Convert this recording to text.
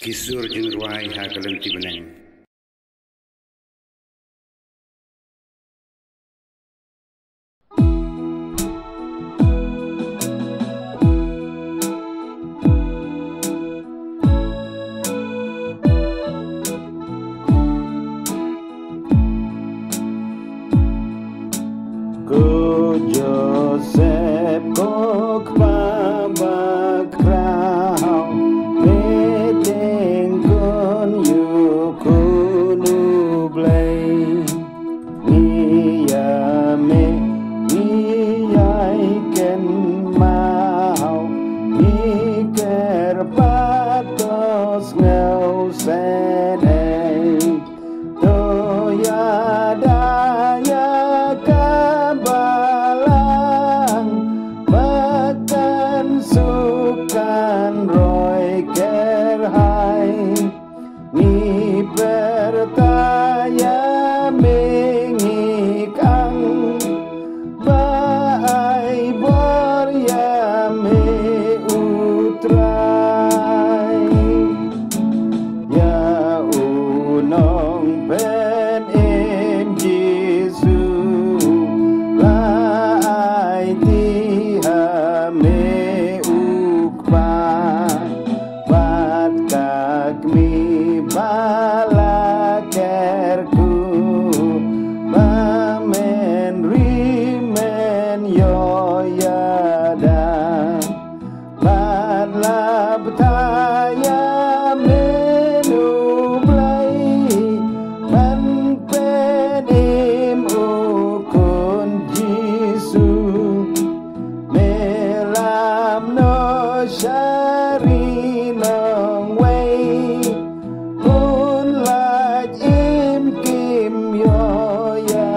Kisur jeung ruai hageleung ti beneng. Ko Joseph kok babak rau meting kon yukunu blay niyame niyai ken mau niker patos ngau senei toya daya kabalang makan sukan roy kerhai ni pertaya mengikang baai borya me utrai ya unong pen em Jesu lai tiha me ukpa bat kakmi bala kerku bamen rimen yoyada bat labtaya menu blai man penim ukun Jesu melam no syari nong wei kun laj im kim yo ya